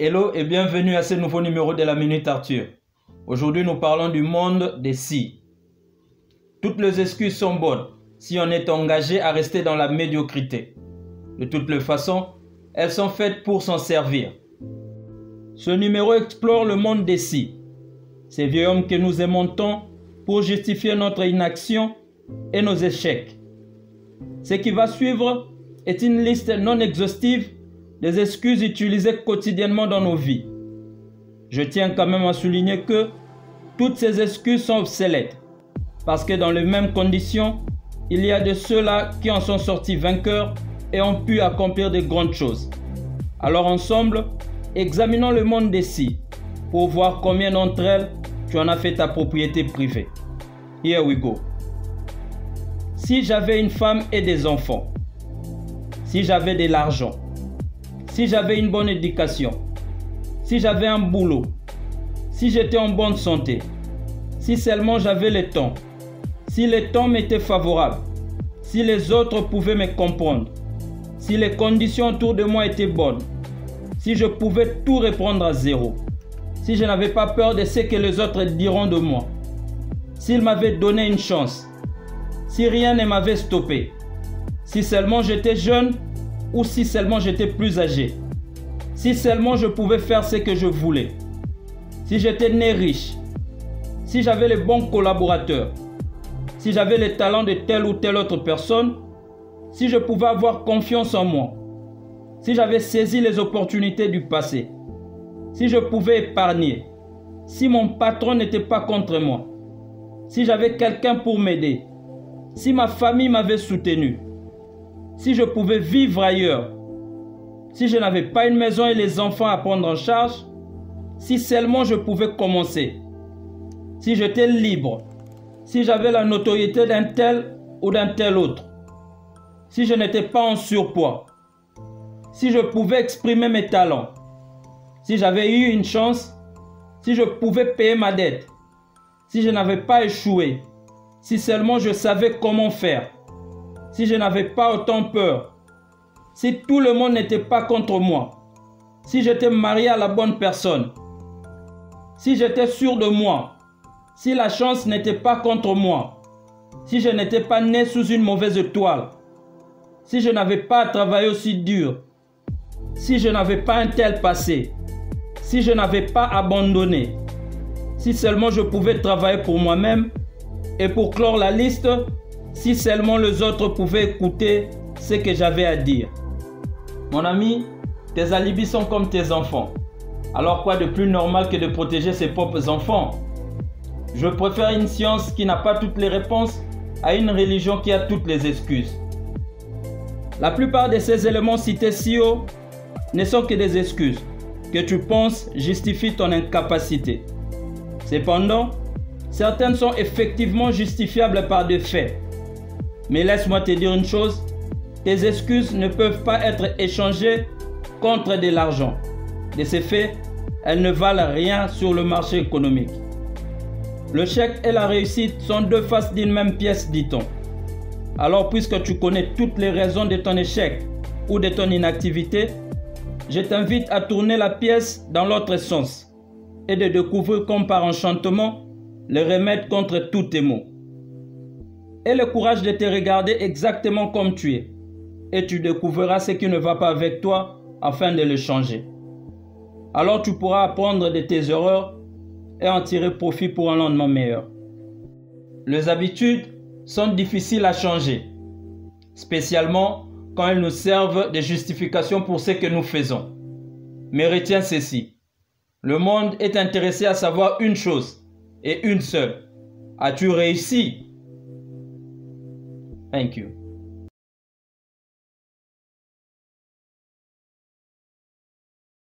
Hello et bienvenue à ce nouveau numéro de la Minute Arthur. Aujourd'hui, nous parlons du monde des si. Toutes les excuses sont bonnes si on est engagé à rester dans la médiocrité. De toutes les façons, elles sont faites pour s'en servir. Ce numéro explore le monde des si. Ces vieux hommes que nous aimons tant pour justifier notre inaction et nos échecs. Ce qui va suivre est une liste non exhaustive des excuses utilisées quotidiennement dans nos vies. Je tiens quand même à souligner que toutes ces excuses sont obsolètes, parce que dans les mêmes conditions, il y a de ceux-là qui en sont sortis vainqueurs et ont pu accomplir de grandes choses. Alors ensemble, examinons le monde des si, pour voir combien d'entre elles tu en as fait ta propriété privée. Here we go. Si j'avais une femme et des enfants, si j'avais de l'argent, si j'avais une bonne éducation, si j'avais un boulot, si j'étais en bonne santé, si seulement j'avais le temps, si le temps m'était favorable, si les autres pouvaient me comprendre, si les conditions autour de moi étaient bonnes, si je pouvais tout reprendre à zéro, si je n'avais pas peur de ce que les autres diront de moi, s'ils m'avaient donné une chance, si rien ne m'avait stoppé, si seulement j'étais jeune ou si seulement j'étais plus âgé, si seulement je pouvais faire ce que je voulais, si j'étais né riche, si j'avais les bons collaborateurs, si j'avais les talents de telle ou telle autre personne, si je pouvais avoir confiance en moi, si j'avais saisi les opportunités du passé, si je pouvais épargner, si mon patron n'était pas contre moi, si j'avais quelqu'un pour m'aider, si ma famille m'avait soutenu, si je pouvais vivre ailleurs, si je n'avais pas une maison et les enfants à prendre en charge, si seulement je pouvais commencer, si j'étais libre, si j'avais la notoriété d'un tel ou d'un tel autre, si je n'étais pas en surpoids, si je pouvais exprimer mes talents, si j'avais eu une chance, si je pouvais payer ma dette, si je n'avais pas échoué, si seulement je savais comment faire, si je n'avais pas autant peur, si tout le monde n'était pas contre moi, si j'étais marié à la bonne personne, si j'étais sûr de moi, si la chance n'était pas contre moi, si je n'étais pas né sous une mauvaise étoile, si je n'avais pas travaillé aussi dur, si je n'avais pas un tel passé, si je n'avais pas abandonné, si seulement je pouvais travailler pour moi-même, et pour clore la liste, si seulement les autres pouvaient écouter ce que j'avais à dire. Mon ami, tes alibis sont comme tes enfants. Alors quoi de plus normal que de protéger ses propres enfants? Je préfère une science qui n'a pas toutes les réponses à une religion qui a toutes les excuses. La plupart de ces éléments cités si haut ne sont que des excuses que tu penses justifient ton incapacité. Cependant, certaines sont effectivement justifiables par des faits. Mais laisse-moi te dire une chose, tes excuses ne peuvent pas être échangées contre de l'argent. De ces faits, elles ne valent rien sur le marché économique. Le chèque et la réussite sont deux faces d'une même pièce, dit-on. Alors puisque tu connais toutes les raisons de ton échec ou de ton inactivité, je t'invite à tourner la pièce dans l'autre sens et de découvrir comme par enchantement le remède contre tous tes maux. Aie le courage de te regarder exactement comme tu es et tu découvriras ce qui ne va pas avec toi afin de le changer. Alors tu pourras apprendre de tes erreurs et en tirer profit pour un lendemain meilleur. Les habitudes sont difficiles à changer, spécialement quand elles nous servent de justification pour ce que nous faisons. Mais retiens ceci, le monde est intéressé à savoir une chose et une seule. As-tu réussi? Thank you.